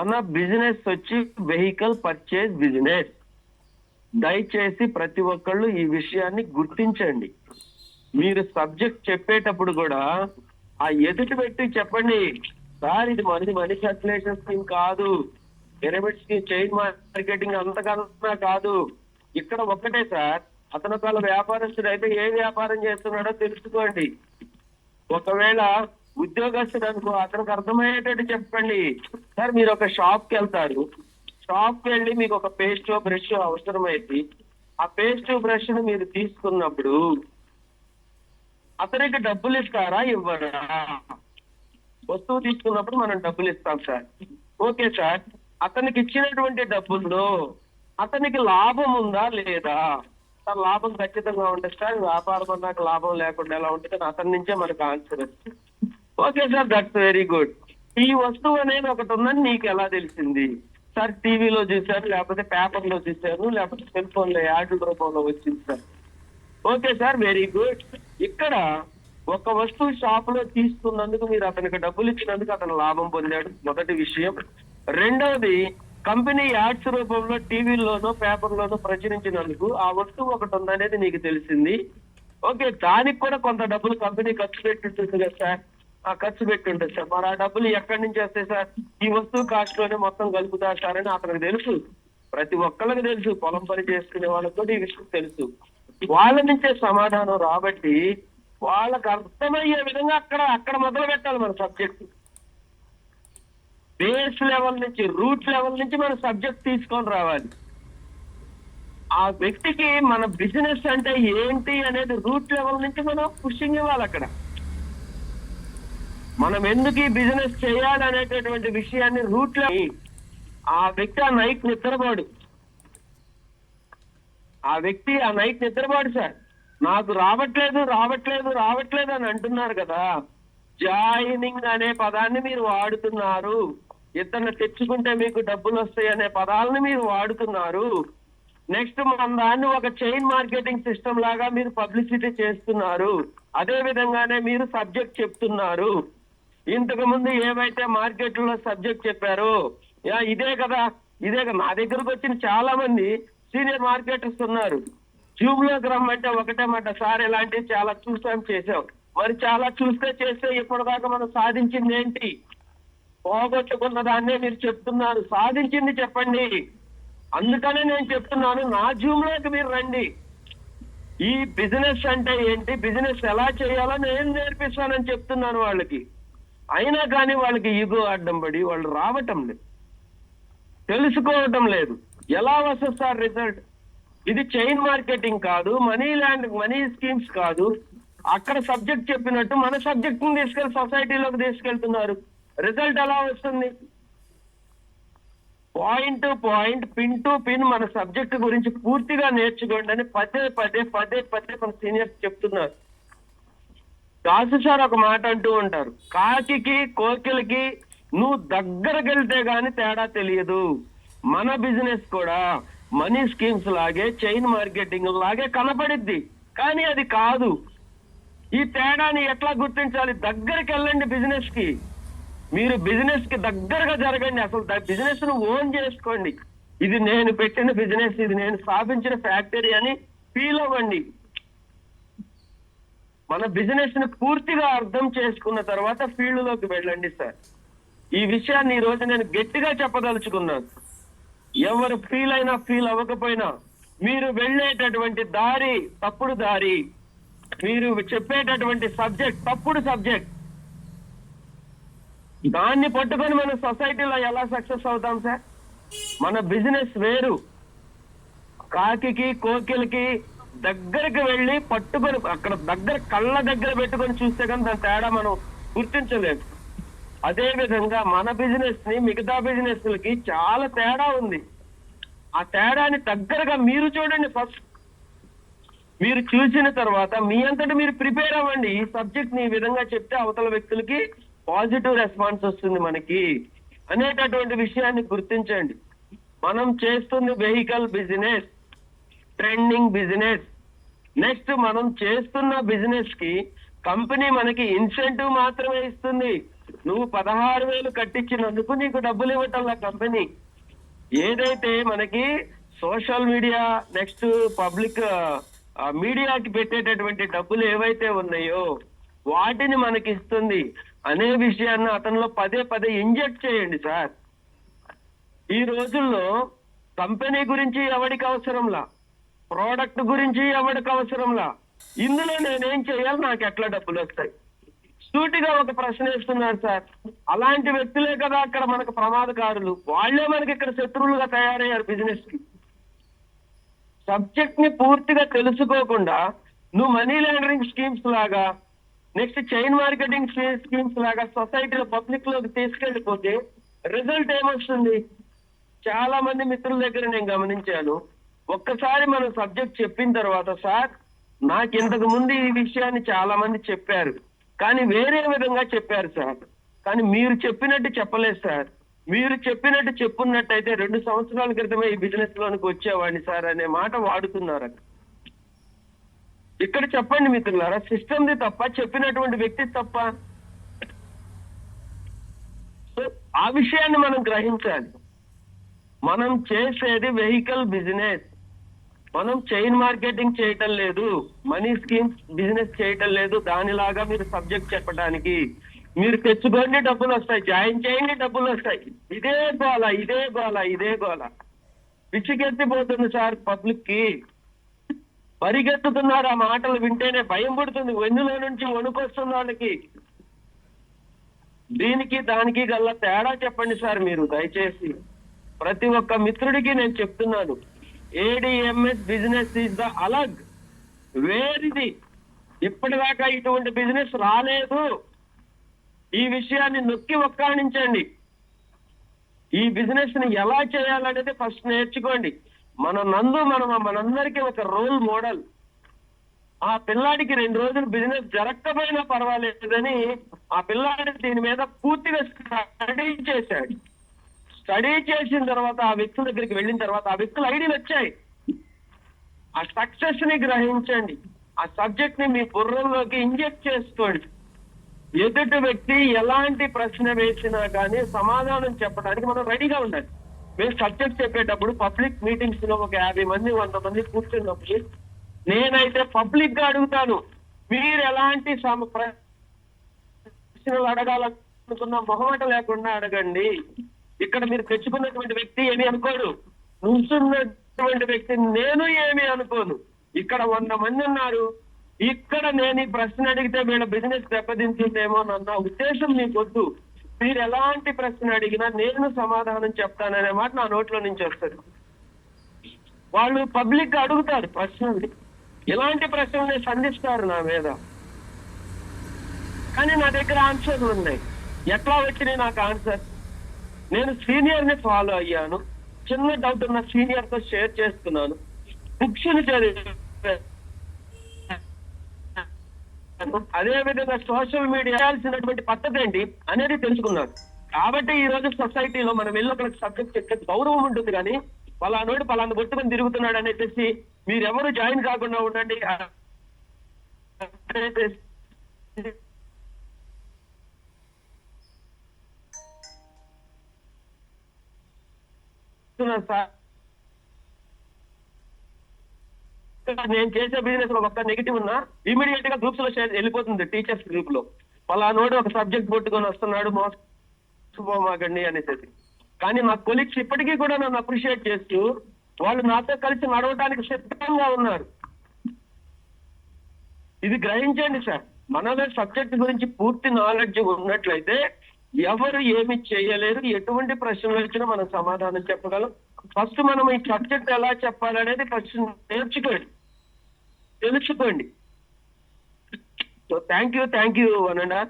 మన బిజినెస్ వచ్చి vehicle purchase business. దయచేసి ప్రతి ఒక్కళ్ళు ఈ విషయాన్ని గుర్తించండి. మీరు సబ్జెక్ట్ చెప్పేటప్పుడు కూడా ఆ ఎదుటి పెట్టి చెప్పండి, సార్ ఇది మనీ సర్క్యులేషన్ స్కీమ్ కాదు, పిరమిడ్ స్కీమ్, చైన్ మార్కెటింగ్ అంతకన్నా కాదు. ఇక్కడ ఒక్కటే సార్, అతను ఒకవేళ వ్యాపారస్తుడు అయితే ఏ వ్యాపారం చేస్తున్నాడో తెలుసుకోండి. ఒకవేళ ఉద్యోగస్తుడు అనుకో, అతనికి అర్థమయ్యేటట్టు చెప్పండి. సార్ మీరు ఒక షాప్కి వెళ్తారు, షాప్కి వెళ్ళి మీకు ఒక పేస్ట్ బ్రష్ అవసరమైంది. ఆ పేస్ట్ బ్రష్ ను మీరు తీసుకున్నప్పుడు అతనికి డబ్బులు ఇస్తారా ఇవ్వరా? వస్తువు తీసుకున్నప్పుడు మనం డబ్బులు ఇస్తాం సార్. ఓకే సార్, అతనికి ఇచ్చినటువంటి డబ్బుల్లో అతనికి లాభం ఉందా లేదా? సార్ లాభం ఖచ్చితంగా ఉంటుంది సార్, వ్యాపారం అన్నాక లాభం లేకుండా ఎలా ఉంటుంది? అతని నుంచే మనకు ఆన్సర్ వస్తుంది. Okay sir, that's very good. ఈ వస్తువు అనేది ఒకటి ఉందని నీకు ఎలా తెలిసింది? సార్ టీవీలో చూశాను, లేకపోతే పేపర్లో చూశాను, లేకపోతే సెల్ ఫోన్ లో యాడ్ రూపంలో వచ్చింది sir. Okay sir, very good. ఇక్కడ ఒక వస్తువు షాప్ లో తీసుకున్నందుకు మీరు అతనికి డబ్బులు ఇచ్చినందుకు అతను లాభం పొందాడు, మొదటి విషయం. రెండవది, కంపెనీ యాడ్స్ రూపంలో టీవీలోనో పేపర్లోనో ప్రచురించినందుకు ఆ వస్తువు ఒకటి ఉందనేది నీకు తెలిసింది. ఓకే, దానికి కూడా కొంత డబ్బులు కంపెనీ ఖర్చు పెట్టుంటుంది కదా సార్. ఆ ఖర్చు పెట్టుంటుంది సార్. మరి ఆ డబ్బులు ఎక్కడి నుంచి వస్తాయి సార్? ఈ వస్తువు కాస్ట్ లోనే మొత్తం కలుపుతారు సార్ అని అతనికి తెలుసు. ప్రతి ఒక్కళ్ళకి తెలుసు, పొలం పని చేసుకునే వాళ్ళకి కూడా ఈ విషయం తెలుసు. వాళ్ళ నుంచే సమాధానం రాబట్టి వాళ్ళకు అర్థమయ్యే విధంగా అక్కడ మొదలు పెట్టాలి మన సబ్జెక్ట్. బేస్ లెవెల్ నుంచి, రూట్ లెవెల్ నుంచి మన సబ్జెక్ట్ తీసుకొని రావాలి. ఆ వ్యక్తికి మన బిజినెస్ అంటే ఏంటి అనేది రూట్ లెవెల్ నుంచి మనం పుషింగ్ ఇవ్వాలి. అక్కడ మనం ఎందుకు ఈ బిజినెస్ చేయాలి అనేటటువంటి విషయాన్ని రూట్ లో ఆ వ్యక్తి ఆ నైట్ నిద్రపోడు. ఆ వ్యక్తి ఆ నైట్ నిద్రపోడు సార్. నాకు రావట్లేదు అని అంటున్నారు కదా. జాయినింగ్ అనే పదాన్ని మీరు వాడుతున్నారు, ఇతన్ని తెచ్చుకుంటే మీకు డబ్బులు వస్తాయి అనే పదాలను మీరు వాడుతున్నారు. నెక్స్ట్ మన దాన్ని ఒక చైన్ మార్కెటింగ్ సిస్టమ్ లాగా మీరు పబ్లిసిటీ చేస్తున్నారు. అదే విధంగానే మీరు సబ్జెక్ట్ చెప్తున్నారు. ఇంతకు ముందు ఏవైతే మార్కెట్లో సబ్జెక్ట్ చెప్పారో ఇదే కదా. నా దగ్గరకు వచ్చిన చాలా మంది సీనియర్ మార్కెటర్స్ ఉన్నారు. ట్యూబ్ లోకి రమ్మంటే ఒకటే మాట, సార్ ఇలాంటివి చాలా చూసాం చేసాం. మరి చాలా చేస్తే ఇప్పటిదాకా మనం సాధించింది ఏంటి? పోగొట్టుకున్న దాన్నే మీరు చెప్తున్నారు, సాధించింది చెప్పండి. అందుకనే నేను చెప్తున్నాను, నా జూమ్ లోకి మీరు రండి. ఈ బిజినెస్ అంటే ఏంటి, బిజినెస్ ఎలా చేయాలో నేను నేర్పిస్తానని చెప్తున్నాను వాళ్ళకి. అయినా కానీ వాళ్ళకి ఈగో అడ్డం పడి వాళ్ళు రావటం లేదు, తెలుసుకోవటం లేదు. ఎలా వస్తుంది సార్ రిజల్ట్? ఇది చైన్ మార్కెటింగ్ కాదు, మనీ స్కీమ్స్ కాదు. అక్కడ సబ్జెక్ట్ చెప్పినట్టు మన సబ్జెక్ట్ ని తీసుకెళ్లి సొసైటీలోకి తీసుకెళ్తున్నారు. రిజల్ట్ ఎలా వస్తుంది? Point to point, pin to pin మన సబ్జెక్ట్ గురించి పూర్తిగా నేర్చుకోండి అని పదే మన సీనియర్స్ చెప్తున్నారు. దాసు సార్ ఒక మాట అంటూ ఉంటారు, కాకికి కోకిలకి నువ్వు దగ్గరకు వెళ్తే గాని తేడా తెలియదు. మన బిజినెస్ కూడా మనీ స్కీమ్స్ లాగే చైన్ మార్కెటింగ్ లాగే కనపడిద్ది, కానీ అది కాదు. ఈ తేడాని ఎట్లా గుర్తించాలి? దగ్గరికి వెళ్ళండి బిజినెస్ కి. మీరు బిజినెస్ కి దగ్గరగా జరగండి. అసలు బిజినెస్ ను ఓన్ చేసుకోండి. ఇది నేను పెట్టిన బిజినెస్, ఇది నేను స్థాపించిన ఫ్యాక్టరీ అని ఫీల్ అవ్వండి. మన బిజినెస్ ని పూర్తిగా అర్థం చేసుకున్న తర్వాత ఫీల్డ్ లోకి వెళ్ళండి సార్. ఈ విషయాన్ని ఈ రోజు నేను గట్టిగా చెప్పదలుచుకున్నాను. ఎవరు ఫీల్ అయినా ఫీల్ అవ్వకపోయినా, మీరు వెళ్ళేటటువంటి దారి తప్పుడు దారి, మీరు చెప్పేటటువంటి సబ్జెక్ట్ తప్పుడు సబ్జెక్ట్. దాన్ని పట్టుకొని మన సొసైటీలో ఎలా సక్సెస్ అవుతాం సార్? మన బిజినెస్ వేరు. కాకికి కోకిలకి దగ్గరికి వెళ్ళి పట్టుకొని అక్కడ కళ్ళ దగ్గర పెట్టుకొని చూస్తే కానీ దాని తేడా మనం గుర్తించలేదు. అదే విధంగా మన బిజినెస్ ని మిగతా బిజినెస్ లకి చాలా తేడా ఉంది. ఆ తేడాని దగ్గరగా మీరు చూడండి. ఫస్ట్ మీరు చూసిన తర్వాత మీ అంతటి మీరు ప్రిపేర్ అవ్వండి. ఈ సబ్జెక్ట్ ని ఈ విధంగా చెప్తే అవతల వ్యక్తులకి పాజిటివ్ రెస్పాన్స్ వస్తుంది మనకి అనేటటువంటి విషయాన్ని గుర్తించండి. మనం చేస్తుంది vehicle business, trending business. Next మనం చేస్తున్న బిజినెస్ కి కంపెనీ మనకి ఇన్సెంటివ్ మాత్రమే ఇస్తుంది, నువ్వు 16,000 కట్టించినందుకు నీకు డబ్బులు ఇవ్వటం కంపెనీ. ఏదైతే మనకి సోషల్ మీడియా నెక్స్ట్ పబ్లిక్ మీడియాకి పెట్టేటటువంటి డబ్బులు ఏవైతే ఉన్నాయో వాటిని మనకి ఇస్తుంది అనే విషయాన్ని అతనిలో పదే పదే ఇంజెక్ట్ చేయండి సార్. ఈ రోజుల్లో కంపెనీ గురించి ఎవరికి అవసరంలా, ప్రోడక్ట్ గురించి ఎవరికి అవసరంలా, ఇందులో నేనేం చేయాలి, నాకు ఎట్లా డబ్బులు వస్తాయి, సూటిగా ఒక ప్రశ్న వేస్తున్నారు సార్. అలాంటి వ్యక్తులే కదా అక్కడ మనకు ప్రమాదకారులు, వాళ్లే మనకి ఇక్కడ శత్రువులుగా తయారయ్యారు బిజినెస్ కి. సబ్జెక్ట్ ని పూర్తిగా తెలుసుకోకుండా నువ్వు మనీ లాండరింగ్ స్కీమ్స్ లాగా నెక్స్ట్ చైన్ మార్కెటింగ్ స్కీమ్స్ లాగా సొసైటీలో పబ్లిక్ లోకి తీసుకెళ్లిపోతే రిజల్ట్ ఏమొస్తుంది? చాలా మంది మిత్రుల దగ్గర నేను గమనించాను, ఒక్కసారి మనం సబ్జెక్ట్ చెప్పిన తర్వాత సార్ నాకు ఇంతకు ముందు ఈ విషయాన్ని చాలా మంది చెప్పారు కానీ వేరే విధంగా చెప్పారు సార్, కానీ మీరు చెప్పినట్టు చెప్పలేదు సార్, మీరు చెప్పినట్టు చెప్పున్నట్టయితే 2 సంవత్సరాల క్రితమే ఈ బిజినెస్ లోనికి వచ్చేవాడిని సార్ అనే మాట వాడుతున్నారు. ఇక్కడ చెప్పండి మిత్రులారా, సిస్టమ్ది తప్ప, చెప్పినటువంటి వ్యక్తి తప్ప? సో ఆ విషయాన్ని మనం గ్రహించాలి. మనం చేసేది వెహికల్ బిజినెస్, మనం చైన్ మార్కెటింగ్ చేయటం లేదు, మనీ స్కీమ్ బిజినెస్ చేయటం లేదు. దానిలాగా మీరు సబ్జెక్ట్ చెప్పడానికి మీరు తెచ్చుకోండి డబ్బులు వస్తాయి, జాయిన్ చేయండి డబ్బులు వస్తాయి, ఇదే గోల ఇదే గోల ఇదే గోల. పిచ్చికెత్తిపోతుంది సార్ పబ్లిక్ కి, పరిగెత్తుతున్నారు. ఆ మాటలు వింటేనే భయం పుడుతుంది, వెన్నులో నుంచి వణుకొస్తుంది వాళ్ళకి. దీనికి దానికి గల్లా తేడా చెప్పండి సార్ మీరు దయచేసి. ప్రతి ఒక్క మిత్రుడికి నేను చెప్తున్నాను, ఏడిఎంఎస్ బిజినెస్ ఈజ్ ద అలగ్, వేరిది. ఇప్పటిదాకా ఇటువంటి బిజినెస్ రాలేదు. ఈ విషయాన్ని నొక్కి ఒక్కాణించండి. ఈ బిజినెస్ ని ఎలా చేయాలనేది ఫస్ట్ నేర్చుకోండి. మనందరికీ ఒక రోల్ మోడల్. ఆ పిల్లాడికి 2 రోజులు బిజినెస్ జరగకపోయినా పర్వాలేదని ఆ పిల్లాడి దీని మీద పూర్తిగా స్టడీ చేశాడు. స్టడీ చేసిన తర్వాత ఆ వ్యక్తుల దగ్గరికి వెళ్ళిన తర్వాత ఆ వ్యక్తుల ఐడియాలు వచ్చాయి. ఆ సక్సెస్ ని గ్రహించండి, ఆ సబ్జెక్ట్ ని మీ బుర్రలోకి ఇంజెక్ట్ చేసుకోండి. ఎదుటి వ్యక్తి ఎలాంటి ప్రశ్న వేసినా కానీ సమాధానం చెప్పడానికి మనం రెడీగా ఉండాలి. మేము సబ్జెక్ట్ చెప్పేటప్పుడు పబ్లిక్ మీటింగ్స్ లో ఒక 50 మంది 100 మంది కూర్చున్నప్పుడు నేనైతే పబ్లిక్ గా అడుగుతాను, మీరు ఎలాంటి ప్రశ్నలు అడగాలనుకున్న మొహమాట లేకుండా అడగండి. ఇక్కడ మీరు తెచ్చుకున్నటువంటి వ్యక్తి ఏమి అనుకోడు, నుంచున్నటువంటి వ్యక్తి నేను ఏమి అనుకోను. ఇక్కడ 100 మంది ఉన్నారు, ఇక్కడ నేను ఈ ప్రశ్న అడిగితే వీళ్ళ బిజినెస్ దెబ్బతింటుందేమో అన్న ఉద్దేశం మీకు వద్దు. మీరు ఎలాంటి ప్రశ్న అడిగినా నేను సమాధానం చెప్తాననే మాట నా నోట్లో నుంచి వస్తుంది. వాళ్ళు పబ్లిక్ గా అడుగుతారు ప్రశ్నలు, ఎలాంటి ప్రశ్నలు సంధిస్తారు నా మీద, కానీ నా దగ్గర ఆన్సర్లు ఉన్నాయి. ఎట్లా వచ్చినాయి నాకు ఆన్సర్? నేను సీనియర్ ని ఫాలో అయ్యాను, చిన్న డౌట్ ఉన్న సీనియర్ తో షేర్ చేస్తున్నాను, బుక్స్ ని చదివాను, అదే విధంగా సోషల్ మీడియా చేయాల్సినటువంటి పద్ధతి ఏంటి అనేది తెలుసుకున్నాను. కాబట్టి ఈ రోజు సొసైటీలో మనం వెళ్ళి ఒక సబ్జెక్ట్ చెప్తే గౌరవం ఉంటుంది, కానీ పలానోడు పలానా కొట్టుకొని తిరుగుతున్నాడు అనేసి మీరెవరు జాయిన్ కాకుండా ఉండండి సార్. నేను చేసే బిజినెస్ లో ఒక నెగిటివ్ ఉన్నా ఇమీడియట్ గా గ్రూప్స్ లో వెళ్ళిపోతుంది, టీచర్స్ గ్రూప్ లో పలానోడు ఒక సబ్జెక్ట్ పట్టుకొని వస్తున్నాడు మోసపోమాకండి అనేసి. కానీ మా కొలీగ్స్ ఇప్పటికీ కూడా నన్ను అప్రిషియేట్ చేస్తూ వాళ్ళు నాతో కలిసి నడవడానికి సిద్ధంగా ఉన్నారు. ఇది గ్రహించండి సార్. మనలో సబ్జెక్ట్ గురించి పూర్తి నాలెడ్జ్ ఉన్నట్లయితే ఎవరు ఏమి చేయలేరు, ఎటువంటి ప్రశ్నలు వచ్చినా మనం సమాధానం చెప్పగలం. ఫస్ట్ మనం ఈ సబ్జెక్ట్ ఎలా చెప్పాలనేది ఫస్ట్ నేర్చుకోండి, తెలుసుకోండి. So thank you వనండా.